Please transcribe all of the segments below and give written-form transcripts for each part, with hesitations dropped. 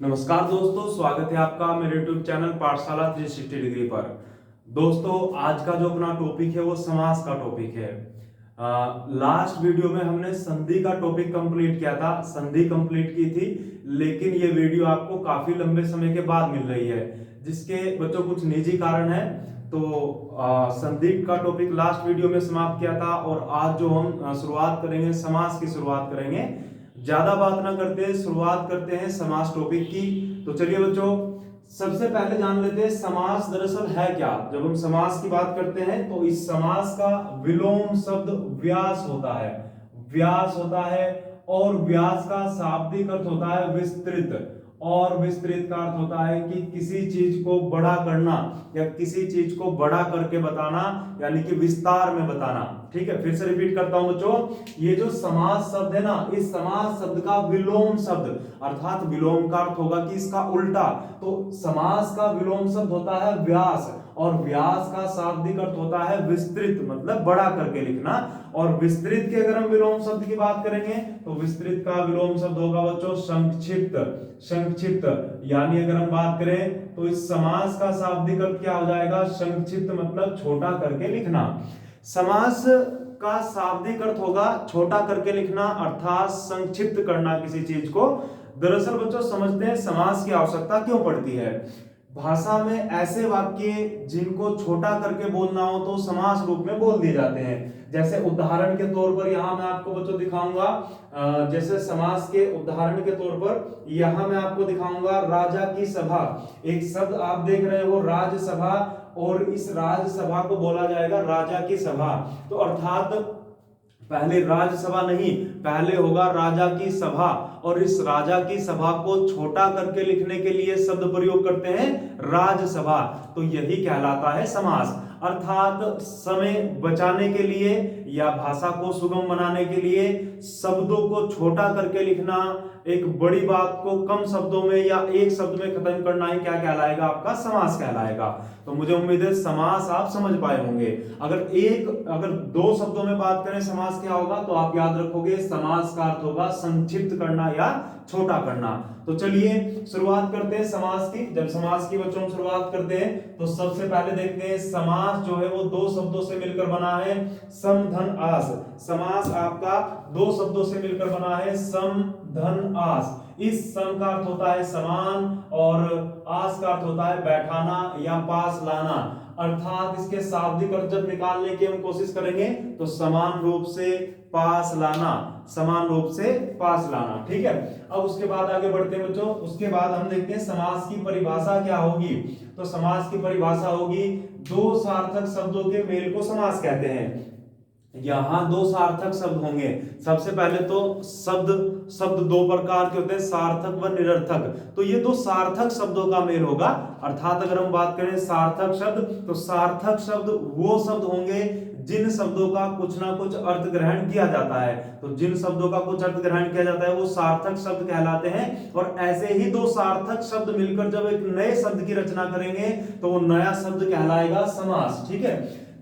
नमस्कार दोस्तों, स्वागत है आपका मेरे YouTube चैनल पाठशाला 360 डिग्री पर। दोस्तों, आज का जो अपना टॉपिक है वो समास का टॉपिक है। लास्ट वीडियो में हमने संधि का टॉपिक कंप्लीट किया था, संधि कंप्लीट की थी, लेकिन ये वीडियो आपको काफी लंबे समय के बाद मिल रही है, जिसके बच्चों कुछ निजी कारण है। तो संधि का टॉपिक लास्ट वीडियो में समाप्त किया था और आज जो हम शुरुआत करेंगे, समास की शुरुआत करेंगे। ज्यादा बात ना करते शुरुआत करते हैं समास टॉपिक की। तो चलिए बच्चों, सबसे पहले जान लेते हैं समास दरअसल है क्या। जब हम समास की बात करते हैं तो इस समास का विलोम शब्द व्यास होता है, व्यास होता है। और व्यास का शाब्दिक अर्थ होता है विस्तृत। और विस्तृत का अर्थ होता है कि किसी चीज को बड़ा करना या किसी चीज को बड़ा करके बताना, यानी कि विस्तार में बताना। ठीक है, फिर से रिपीट करता हूं बच्चों, ये जो समास शब्द है ना, इस समास शब्द का विलोम शब्द, अर्थात विलोम का अर्थ होगा कि इसका उल्टा। तो समास का विलोम शब्द होता है व्यास, और व्यास का शाब्दिक अर्थ होता है विस्तृत, मतलब बड़ा करके लिखना। और विस्तृत के अगर हम विलोम शब्द की बात करेंगे तो विस्तृत का विलोम शब्द होगा बच्चों संक्षिप्त। संक्षिप्त यानी अगर हम बात करें तो इस समास का शाब्दिक अर्थ क्या हो जाएगा, संक्षिप्त, मतलब छोटा करके लिखना। समास का शाब्दिक अर्थ होगा छोटा करके लिखना, अर्थात संक्षिप्त करना किसी चीज को। दरअसल बच्चों समझते हैं समास की आवश्यकता क्यों पड़ती है। भाषा में ऐसे वाक्य जिनको छोटा करके बोलना हो तो समास रूप में बोल दिए जाते हैं। जैसे उदाहरण के तौर पर यहां मैं आपको बच्चों दिखाऊंगा, जैसे समास के उदाहरण के तौर पर यहां मैं आपको दिखाऊंगा राजा की सभा। एक शब्द आप देख रहे हो राज्यसभा, और इस राज्यसभा को बोला जाएगा राजा की सभा। तो अर्थात पहले राज्यसभा नहीं, पहले होगा राजा की सभा। और इस राजा की सभा को छोटा करके लिखने के लिए शब्द प्रयोग करते हैं राज्यसभा। तो यही कहलाता है समास। अर्थात समय बचाने के लिए या भाषा को सुगम बनाने के लिए शब्दों को छोटा करके लिखना, एक बड़ी बात को कम शब्दों में या एक शब्द में खत्म करना ही क्या कहलाएगा, आपका समास कहलाएगा। तो मुझे उम्मीद है समास आप समझ पाए होंगे। अगर दो शब्दों में बात करें समास क्या होगा, तो आप याद रखोगे समास का अर्थ होगा संक्षिप्त करना या छोटा करना। तो चलिए शुरुआत करते हैं समास की। जब समास की बच्चों शुरुआत करते हैं तो सबसे पहले देखते हैं समास जो है वो दो शब्दों से मिलकर बना है, सम धन आस। समास आपका दो शब्दों से मिलकर बना है, सम धन आस। इस सम का अर्थ होता है समान, और आस का अर्थ होता है बैठाना या पास लाना। अर्थात इसके शाब्दिक अर्थ जब निकालने की हम कोशिश करेंगे तो समान रूप से पास लाना, समान रूप से पास लाना। ठीक है, अब उसके बाद आगे बढ़ते हैं बच्चों। उसके बाद हम देखते हैं समास की परिभाषा क्या होगी। तो समास की परिभाषा होगी, दो सार्थक शब्दों के मेल को समास कहते हैं। यहां दो सार्थक शब्द होंगे। सबसे पहले तो शब्द दो प्रकार के होते हैं, सार्थक व निरर्थक। तो ये दो सार्थक शब्दों का मेल होगा। अर्थात अगर हम बात करें सार्थक शब्द, तो सार्थक शब्द वो शब्द होंगे जिन शब्दों का कुछ ना कुछ अर्थ ग्रहण किया जाता है। तो जिन शब्दों का कुछ अर्थ ग्रहण किया जाता है वो सार्थक शब्द कहलाते हैं। और ऐसे ही दो सार्थक शब्द मिलकर जब एक नए शब्द की रचना करेंगे तो वो नया शब्द कहलाएगा समास। ठीक है,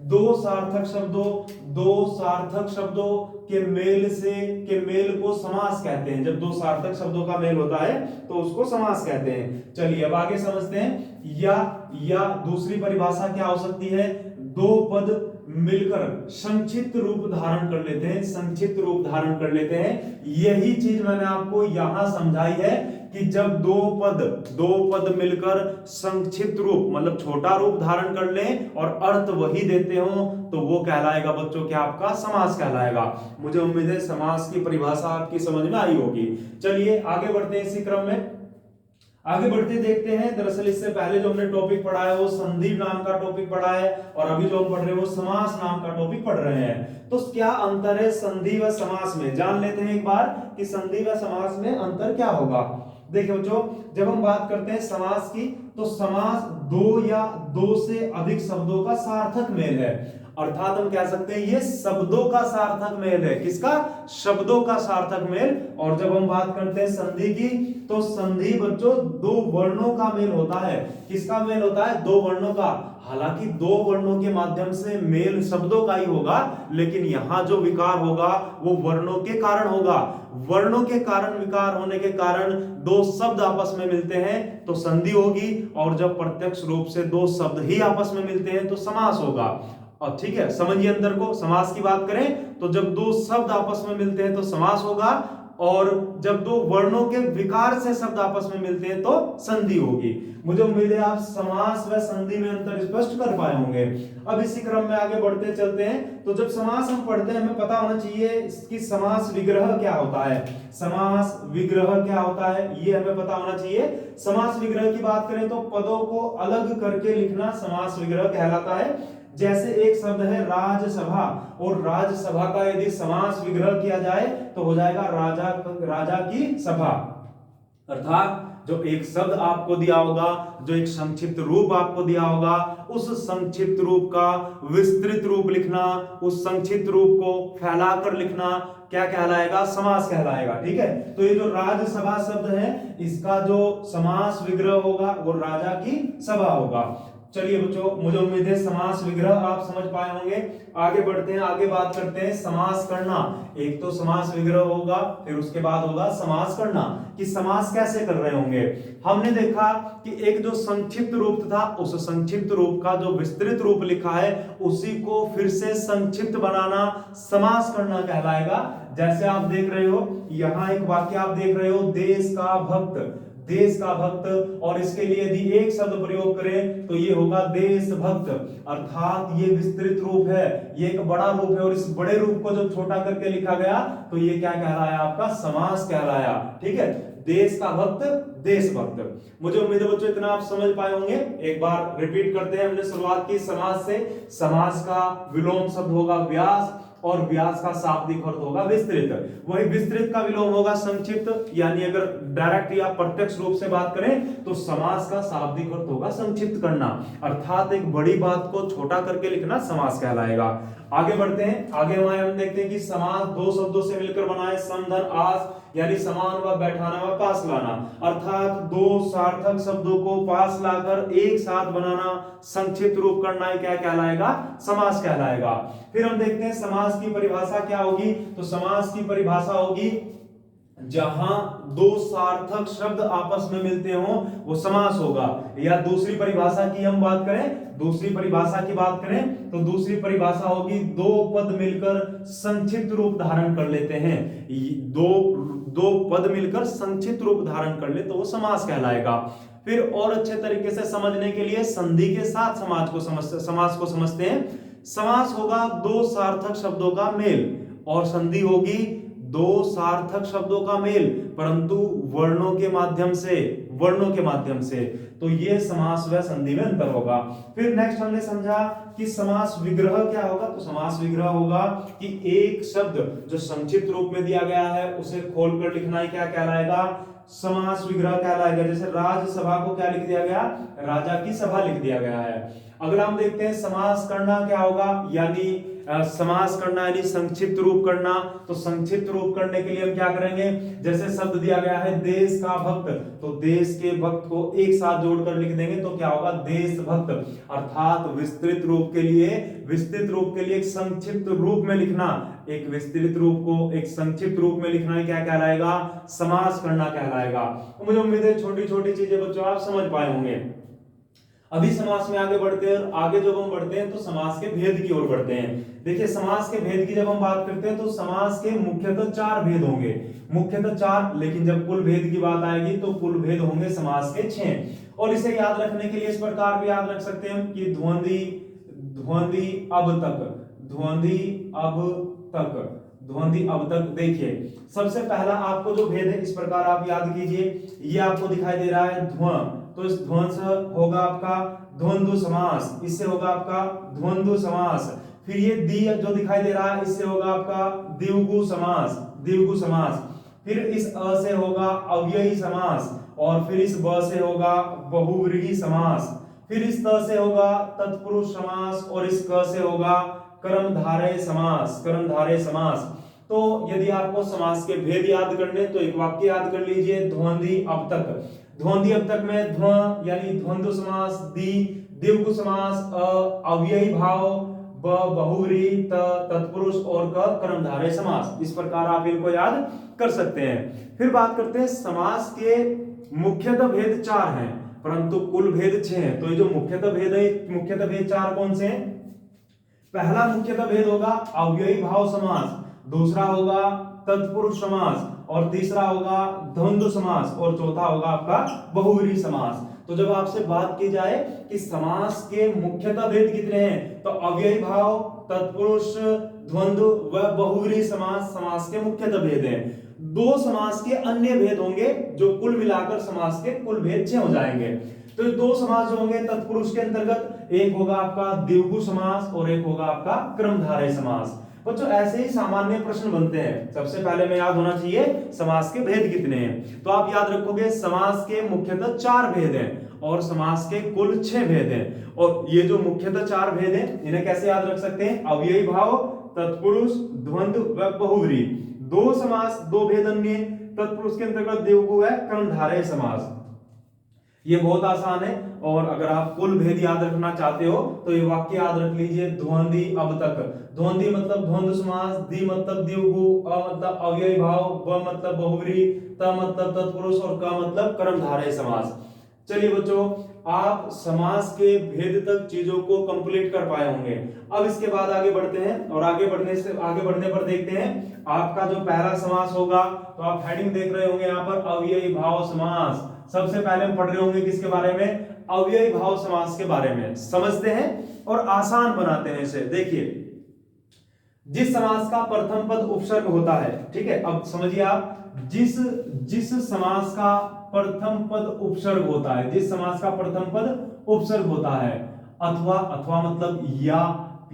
दो सार्थक शब्दों के मेल को समास कहते हैं। जब दो सार्थक शब्दों का मेल होता है तो उसको समास कहते हैं। चलिए अब आगे समझते हैं। या दूसरी परिभाषा क्या हो सकती है, दो पद मिलकर संक्षिप्त रूप धारण कर लेते हैं, संक्षिप्त रूप धारण कर लेते हैं। यही चीज मैंने आपको यहां समझाई है कि जब दो पद मिलकर संक्षिप्त रूप मतलब छोटा रूप धारण कर लें और अर्थ वही देते हो तो वो कहलाएगा बच्चों क्या, आपका समास कहलाएगा। मुझे उम्मीद है समास की परिभाषा आपकी समझ में आई होगी। चलिए आगे बढ़ते हैं। इसी क्रम में आगे बढ़ते देखते हैं। दरअसल इससे पहले जो हमने टॉपिक पढ़ा है वो संधि नाम का टॉपिक पढ़ा है, और अभी जो हम पढ़ रहे हैं वो समास नाम का टॉपिक पढ़ रहे हैं। तो क्या अंतर है संधि व समास में, जान लेते हैं एक बार कि संधि व समास में अंतर क्या होगा। देखिए बच्चों, जब हम बात करते हैं समास की तो समास दो या दो से अधिक शब्दों का सार्थक मेल है। अर्थात हम कह सकते हैं ये शब्दों का सार्थक मेल है। किसका, शब्दों का सार्थक मेल। और जब हम बात करते हैं संधि की तो संधि बच्चों दो वर्णों का मेल होता है। किसका मेल होता है, दो वर्णों का। हालांकि दो वर्णों के माध्यम से मेल शब्दों का ही होगा, लेकिन यहां जो विकार होगा वो वर्णों के कारण होगा। वर्णों के कारण विकार होने के कारण दो शब्द आपस में मिलते हैं तो संधि होगी, और जब प्रत्यक्ष रूप से दो शब्द ही आपस में मिलते हैं तो समास होगा। और ठीक है, समझिए अंतर को। समास की बात करें तो जब दो शब्द आपस में मिलते हैं तो समास होगा, और जब दो वर्णों के विकार से शब्द आपस में मिलते हैं तो संधि होगी। मुझे उम्मीद है आप समास व संधि में अंतर स्पष्ट कर पाए होंगे। अब इसी क्रम में आगे बढ़ते चलते हैं। तो जब समास हम पढ़ते हैं हमें पता होना चाहिए कि समास विग्रह क्या होता है। समास विग्रह क्या होता है ये हमें पता होना चाहिए। समास विग्रह की बात करें तो पदों को अलग करके लिखना समास विग्रह कहलाता है। जैसे एक शब्द है राजसभा, और राजसभा का यदि समास विग्रह किया जाए तो हो जाएगा राजा की सभा। अर्थात जो एक शब्द आपको दिया होगा, जो एक संक्षिप्त रूप आपको दिया होगा, उस संक्षिप्त रूप का विस्तृत रूप लिखना, उस संक्षिप्त रूप को फैलाकर लिखना क्या कहलाएगा? समास कहलाएगा। ठीक है, तो ये जो राजसभा शब्द है इसका जो समास विग्रह होगा वो राजा की सभा होगा। चलिए बच्चों, मुझे उम्मीद है समास विग्रह आप समझ पाए होंगे। आगे बढ़ते हैं, आगे बात करते हैं समास करना। एक तो समास विग्रह होगा, फिर उसके बाद होगा समास करना, कि समास कैसे कर रहे होंगे। हमने देखा कि एक जो संक्षिप्त रूप था उस संक्षिप्त रूप का जो विस्तृत रूप लिखा है उसी को फिर से संक्षिप्त बनाना समास करना कहलाएगा। जैसे आप देख रहे हो, यहां एक वाक्य आप देख रहे हो, देश का भक्त, देश का भक्त, और इसके लिए यदि एक शब्द प्रयोग करें तो ये होगा देशभक्त। अर्थात ये विस्तृत रूप है, ये एक बड़ा रूप है, और इस बड़े रूप को जब छोटा करके लिखा गया तो ये क्या कहलाया? आपका समास कहलाया। ठीक है, देश का भक्त, देशभक्त। मुझे उम्मीद है बच्चों इतना आप समझ पाए होंगे। एक बार रिपीट करते हैं। हमने शुरुआत की समास से। समास का विलोम शब्द होगा व्यास, और व्यास का शाब्दिक अर्थ होगा विस्तृत। वही विस्तृत का विलोम होगा संक्षिप्त, यानी अगर डायरेक्ट या प्रत्यक्ष रूप से बात करें तो समास का शाब्दिक अर्थ होगा संक्षिप्त करना, अर्थात एक बड़ी बात को छोटा करके लिखना समास कहलाएगा। आगे बढ़ते हैं। आगे हम देखते हैं कि समास दो शब्दों से मिलकर बना है, सम धन आस, यानी समान व बैठाना व पास लाना। अर्थात दो सार्थक शब्दों को पास लाकर एक साथ बनाना, संक्षिप्त रूप करना, ही क्या कहलाएगा? समास कहलाएगा। फिर हम देखते हैं समास की परिभाषा क्या होगी। तो समास की परिभाषा होगी जहां दो सार्थक शब्द आपस में मिलते हो वो समास होगा। या दूसरी परिभाषा की हम बात करें, दूसरी परिभाषा की बात करें तो दूसरी परिभाषा होगी दो पद मिलकर संक्षिप्त रूप धारण कर लेते हैं। दो पद मिलकर संक्षिप्त रूप धारण कर ले तो वो समास कहलाएगा। फिर और अच्छे तरीके से समझने के लिए संधि के साथ समास को समझते हैं। समास होगा दो सार्थक शब्दों का मेल, और संधि होगी दो सार्थक शब्दों का मेल परंतु वर्णों के माध्यम से। तो ये समास व संधि में अंतर होगा। फिर नेक्स्ट हमने समझा कि समास विग्रह क्या होगा। तो समास विग्रह होगा कि एक शब्द जो संक्षिप्त रूप में दिया गया है उसे खोलकर लिखना ही क्या कहलाएगा? समास विग्रह कहलाएगा। जैसे राजसभा को क्या लिख दिया गया? राजा की सभा लिख दिया गया है। अगला हम देखते हैं समास करना क्या होगा, यानी समास करना यानी संक्षिप्त रूप करना। तो संक्षिप्त रूप करने के लिए हम क्या करेंगे? जैसे शब्द दिया गया है देश का भक्त, तो देश के भक्त को एक साथ जोड़कर लिख देंगे तो क्या होगा? देशभक्त। अर्थात विस्तृत रूप के लिए एक संक्षिप्त रूप में लिखना, एक विस्तृत रूप को एक संक्षिप्त रूप में लिखना क्या कहलाएगा? समास करना कहलाएगा। मुझे उम्मीद है छोटी छोटी चीजें बच्चों आप समझ पाए होंगे। अभी समास में आगे बढ़ते हैं, और आगे जब हम बढ़ते हैं तो समास के भेद की ओर बढ़ते हैं। देखिए समास के भेद की जब हम बात करते हैं तो समास के मुख्यतः 4 भेद होंगे, मुख्यतः 4, लेकिन जब कुल भेद की बात आएगी तो कुल भेद होंगे समास के 6। और इसे याद रखने के लिए इस प्रकार भी याद रख सकते हैं कि ध्वंदी अब तक। देखिए सबसे पहला आपको जो भेद है इस प्रकार आप याद कीजिए, ये आपको दिखाई दे रहा है ध्वन, तो इस ध्वन से होगा आपका द्वंद्व समास, इससे होगा आपका द्वंद्व समास। फिर ये दी जो दिखाई दे रहा है इससे होगा आपका द्विगु समास। फिर इस अ से होगा अव्ययी समास, और फिर इस ब से होगा बहुव्रीहि समास। फिर इस त से होगा तत्पुरुष समास, और इस क से होगा कर्मधारय समास। तो यदि आपको समास के भेद याद करने तो एक वाक्य याद कर लीजिए, ध्वंदी अब तक में ध्व यानी द्वंद्व समास, दी द्विगु समास, अव्ययी भाव बहुव्रीहि, त तत्पुरुष और क कर्मधारय समास। इस प्रकार आप इनको याद कर सकते हैं। फिर बात करते हैं समास के मुख्यतः भेद 4 हैं परंतु कुल भेद 6 हैं। तो ये जो मुख्यतः भेद है, मुख्यतः भेद 4 कौन से हैं? पहला मुख्यतः भेद होगा अव्ययी भाव समास, दूसरा होगा तत्पुरुष समास, और तीसरा होगा द्वंद्व समास, और चौथा होगा आपका बहुव्रीहि समास। तो जब आपसे बात की जाए कि समास के मुख्यतः भेद कितने हैं, तो अव्ययी भाव, तत्पुरुष, द्वंद्व व बहुव्रीहि समास समास के मुख्यतः भेद हैं। 2 समास के अन्य भेद होंगे जो कुल मिलाकर समास के कुल भेद 6 हो जाएंगे। तो 2 समास जो होंगे तत्पुरुष के अंतर्गत, एक होगा आपका द्विगु समास और एक होगा आपका कर्मधारय समास। बच्चों ऐसे ही सामान्य प्रश्न बनते हैं। सबसे पहले में याद होना चाहिए समास के भेद कितने हैं। तो आप याद रखोगे समास के मुख्यतः 4 भेद हैं और समास के कुल 6 भेद हैं। और ये जो मुख्यतः 4 भेद हैं इन्हें कैसे याद रख सकते हैं? अव्ययी भाव, तत्पुरुष, द्वंद्व व बहुव्रीहि। 2 समास, 2 भेद अन्य, तत्पुरुष के अंतर्गत द्विगु व कर्मधारय समास। ये बहुत आसान है। और अगर आप कुल भेद याद रखना चाहते हो तो ये वाक्य याद रख लीजिए, ध्वंदी अब तक। ध्वंदी मतलब द्वंद्व समास, दी मतलब द्विगु, अ मतलब अव्ययी भाव, ब मतलब बहुव्रीहि, त मतलब तत्पुरुष और क मतलब कर्मधारय समास। चलिए बच्चों, आप समास के भेद तक चीजों को कंप्लीट कर पाए होंगे। अब इसके बाद आगे बढ़ते हैं और आगे बढ़ने पर देखते हैं आपका जो पहला समास होगा। तो आप हेडिंग देख रहे होंगे यहाँ पर, अव्ययी भाव समास। सबसे पहले हम पढ़ रहे होंगे किसके बारे में? अव्ययी भाव समास के बारे में। समझते हैं और आसान बनाते हैं इसे। देखिए, जिस समास का प्रथम पद उपसर्ग होता है, ठीक है, अब समझिए आप, जिस समास का प्रथम पद उपसर्ग होता है, जिस समास का प्रथम पद उपसर्ग होता है, अथवा मतलब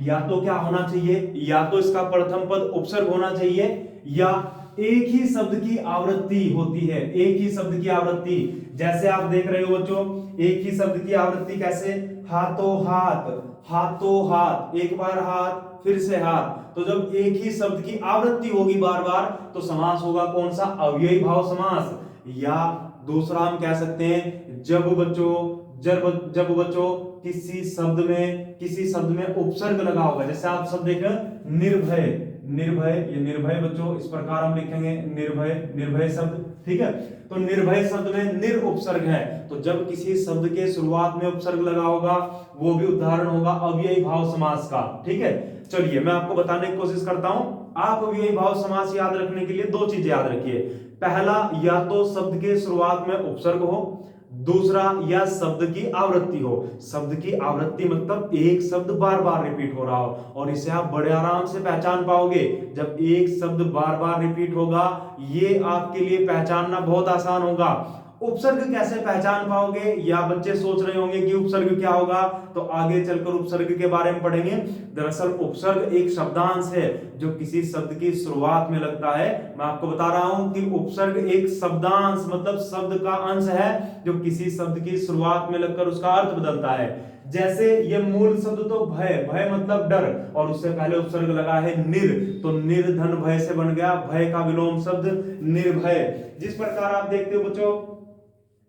या तो क्या होना चाहिए? या तो इसका प्रथम पद उपसर्ग होना चाहिए, या एक ही शब्द की आवृत्ति होती है। एक ही शब्द की आवृत्ति, जैसे आप देख रहे हो बच्चों, एक ही शब्द की आवृत्ति कैसे? हाथों हाथ, हाथों हाथ, एक बार हाथ फिर से हाथ। तो जब एक ही शब्द की आवृत्ति होगी बार बार तो समास होगा कौन सा? अव्ययी भाव समास। या दूसरा हम कह सकते हैं, जब बच्चों किसी शब्द में उपसर्ग लगा होगा। जैसे आप शब्द देखें निर्भय, ये निर्भय बच्चों, इस प्रकार हम लिखेंगे निर्भय शब्द, ठीक है। तो निर्भय शब्द में निर उपसर्ग है, तो जब किसी शब्द के शुरुआत में उपसर्ग लगा होगा वो भी उदाहरण होगा अव्ययी भाव समास का, ठीक है। चलिए मैं आपको बताने की कोशिश करता हूं। आप अव्ययी भाव समास याद रखने के लिए 2 चीजें याद रखिए। पहला, या तो शब्द के शुरुआत में उपसर्ग हो, दूसरा या शब्द की आवृत्ति हो। शब्द की आवृत्ति मतलब एक शब्द बार बार रिपीट हो रहा हो, और इसे आप बड़े आराम से पहचान पाओगे। जब एक शब्द बार बार रिपीट होगा ये आपके लिए पहचानना बहुत आसान होगा। उपसर्ग कैसे पहचान पाओगे? या बच्चे सोच रहे होंगे कि उपसर्ग क्या होगा, तो आगे चलकर उपसर्ग के बारे में पढ़ेंगे। दरअसल उपसर्ग एक शब्दांश है जो किसी शब्द की शुरुआत में लगता है। मैं आपको बता रहा हूं कि उपसर्ग एक शब्दांश मतलब शब्द का अंश है जो किसी शब्द की शुरुआत में लगकर उसका अर्थ बदलता है। जैसे ये मूल शब्द तो भय मतलब डर, और उससे पहले उपसर्ग लगा है निर, तो निर्धन भय से बन गया भय का विलोम शब्द निर्भय। जिस प्रकार आप देखते हो बच्चों,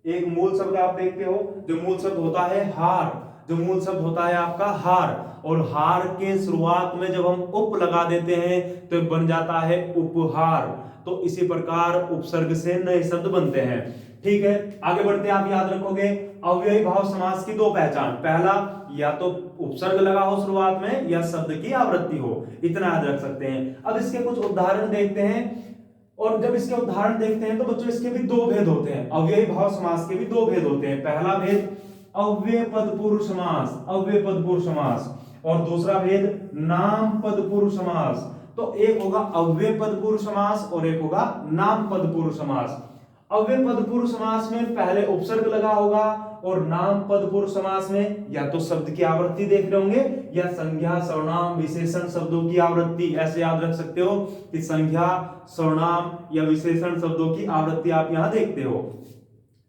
एक मूल शब्द आप देखते हो, जो मूल शब्द होता है हार, जो मूल शब्द होता है आपका हार, और हार के शुरुआत में जब हम उप लगा देते हैं तो बन जाता है उपहार। तो इसी प्रकार उपसर्ग से नए शब्द बनते हैं, ठीक है। आगे बढ़ते हैं, आप याद रखोगे अव्ययी भाव समास की 2 पहचान। पहला, या तो उपसर्ग लगा हो शुरुआत में या शब्द की आवृत्ति हो, इतना याद रख सकते हैं। अब इसके कुछ उदाहरण देखते हैं, और जब इसके उदाहरण देखते हैं तो बच्चों इसके भी 2 भेद होते हैं। अव्ययी भाव समास के भी 2 भेद होते हैं। पहला भेद अव्यय पद पूर्व समास, अव्यय पद पूर्व समास, और दूसरा भेद नाम पद पूर्व समास। तो एक होगा अव्यय पद पूर्व समास और एक होगा नाम पद पूर्व समास। अव्यय पद पूर्व समास में पहले उपसर्ग लगा होगा, और नाम पद पूर्व समास में या तो शब्द की आवृत्ति देख रहे होंगे या संज्ञा सर्वनाम विशेषण शब्दों की आवृत्ति। ऐसे याद रख सकते हो कि संज्ञा सर्वनाम या विशेषण शब्दों की आवृत्ति आप यहां देखते हो।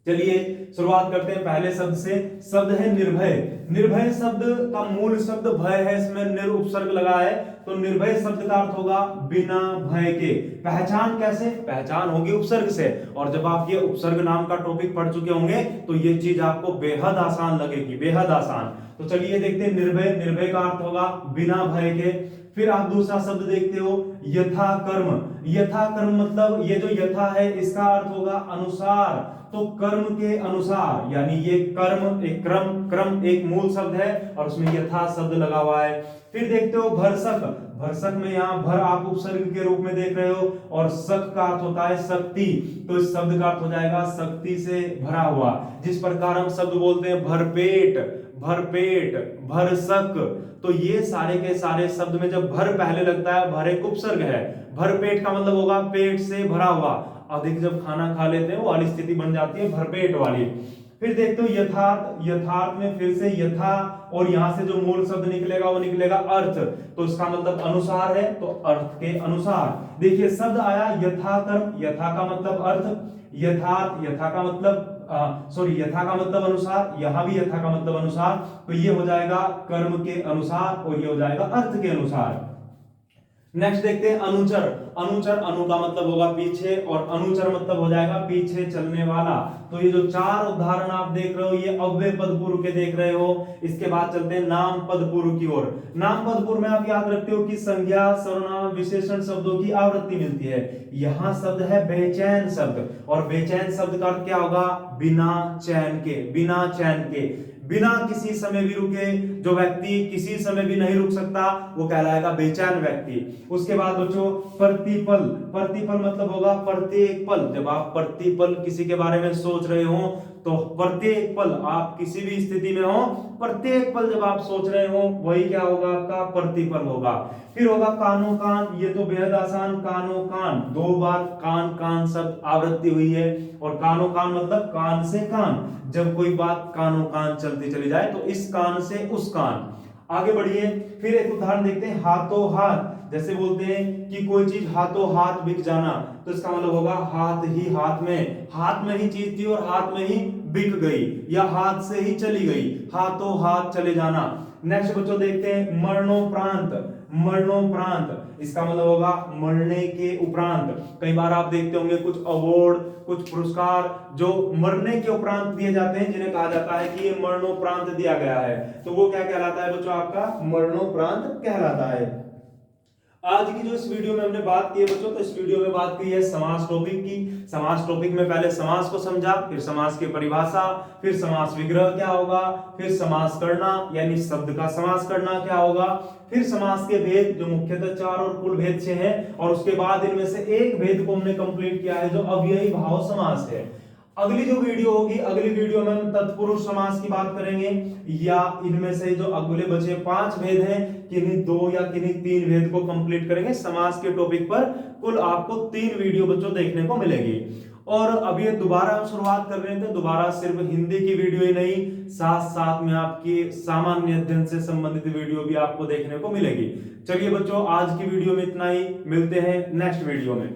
चलिए शुरुआत करते हैं पहले शब्द से। शब्द है निर्भय। निर्भय शब्द का मूल शब्द भय है, इसमें निर उपसर्ग लगा है, तो निर्भय शब्द का अर्थ होगा बिना भय के। पहचान कैसे? पहचान होगी उपसर्ग से, और जब आप ये उपसर्ग नाम का टॉपिक पढ़ चुके होंगे तो ये चीज आपको बेहद आसान लगेगी, बेहद आसान। तो चलिए देखते हैं निर्भय। निर्भय का अर्थ होगा बिना भय के। फिर आप दूसरा शब्द देखते हो यथा कर्म। यथा कर्म मतलब ये जो यथा है इसका अर्थ होगा अनुसार, तो कर्म के अनुसार, यानी ये कर्म एक क्रम एक मूल शब्द है और उसमें यथा शब्द लगा हुआ है। फिर देखते हो भरसक। भरसक में यहाँ भर आप उपसर्ग के रूप में देख रहे हो और सक का अर्थ होता है शक्ति, तो इस शब्द का अर्थ हो जाएगा शक्ति से भरा हुआ। जिस प्रकार हम शब्द बोलते हैं भरपेट, भरपेट, भरसक, तो ये सारे के सारे शब्द में जब भर पहले लगता है, भर एक उपसर्ग है, भरपेट का मतलब होगा पेट से भरा हुआ। अधिक जब खाना खा लेते हैं वो वाली स्थिति बन जाती है भरपेट वाली। फिर देखते हो यथार्थ। यथार्थ में फिर से यथा और यहां से जो मूल शब्द निकलेगा वो निकलेगा अर्थ, तो इसका मतलब अनुसार है, तो अर्थ के अनुसार। देखिए शब्द आया यथा कर्म, यथा का मतलब अर्थ, यथार्थ, यथा का मतलब यथा का मतलब अनुसार, यहां भी यथा का मतलब अनुसार, तो ये हो जाएगा कर्म के अनुसार और ये हो जाएगा अर्थ के अनुसार। नेक्स्ट देखते हैं अनुचर। अनुचर, अनु का मतलब होगा पीछे और अनुचर मतलब हो जाएगा पीछे चलने वाला। तो ये जो चार उदाहरण आप देख रहे हो ये अव्यय पद पूर्व के देख रहे हो। इसके बाद चलते हैं नाम पद पूर्व की ओर। नाम पद पूर्व में आप याद रखते हो कि संज्ञा, सर्वनाम, विशेषण शब्दों की आवृत्ति मिलती है। यहाँ शब्द है बेचैन शब्द, और बेचैन शब्द का अर्थ क्या होगा? बिना चैन के, बिना चैन के, बिना किसी समय भी रुके। जो व्यक्ति किसी समय भी नहीं रुक सकता वो कहलाएगा बेचैन व्यक्ति। उसके बाद बच्चों प्रतिपल। प्रतिपल मतलब होगा प्रत्येक पल। जब आप प्रतिपल किसी के बारे में सोच रहे हो तो प्रत्येक पल, आप किसी भी स्थिति में हो, प्रत्येक पल जब आप सोच रहे हो वही क्या होगा? आपका प्रतिपल होगा। फिर होगा कानो कान। ये तो बेहद आसान, कानो कान, दो बार कान कान शब्द आवृत्ति हुई है, और कानो कान मतलब कान से कान। जब कोई बात कानो कान चलती चली जाए तो इस कान से उस कान। आगे बढ़िए, फिर एक उदाहरण देखते हैं हाथों हाथ। जैसे बोलते हैं कि कोई चीज हाथों हाथ बिक जाना, तो इसका मतलब होगा हाथ ही हाथ में, हाथ में ही चीज थी और हाथ में ही बिक गई, या हाथ से ही चली गई, हाथों हाथ चले जाना। नेक्स्ट बच्चों देखते हैं मरणोपरांत। मरणोपरांत इसका मतलब होगा मरने के उपरांत। कई बार आप देखते होंगे कुछ अवार्ड, कुछ पुरस्कार जो मरने के उपरांत दिए जाते हैं, जिन्हें कहा जाता है कि ये मरणोपरांत दिया गया है, तो वो क्या कहलाता है बच्चों? आपका मरणोपरांत कहलाता है। आज की जो इस वीडियो में हमने बात की है बच्चों, तो इस वीडियो में बात की है समास टॉपिक की। समास टॉपिक में पहले समास को समझा, फिर समास की परिभाषा, फिर समास विग्रह क्या होगा, फिर समास करना यानी शब्द का समास करना क्या होगा, फिर समास के भेद जो मुख्यतः 4 और कुल भेद 6 हैं, और उसके बाद इनमें से एक भेद को हमने कंप्लीट किया है जो अव्ययी भाव समास है। अगली जो वीडियो होगी, अगली वीडियो में हम तत्पुरुष समास की बात करेंगे, या इनमें से जो अगले बचे 5 भेद हैं किन्हीं 2 या किन्हीं 3 भेद को कंप्लीट करेंगे। समास के टॉपिक पर कुल आपको 3 वीडियो बच्चों देखने को मिलेगी। और अभी दोबारा हम शुरुआत कर रहे थे, दोबारा सिर्फ हिंदी की वीडियो ही नहीं, साथ साथ में आपकी सामान्य अध्ययन से संबंधित वीडियो भी आपको देखने को मिलेगी। चलिए बच्चों, आज की वीडियो में इतना ही, मिलते हैं नेक्स्ट वीडियो में।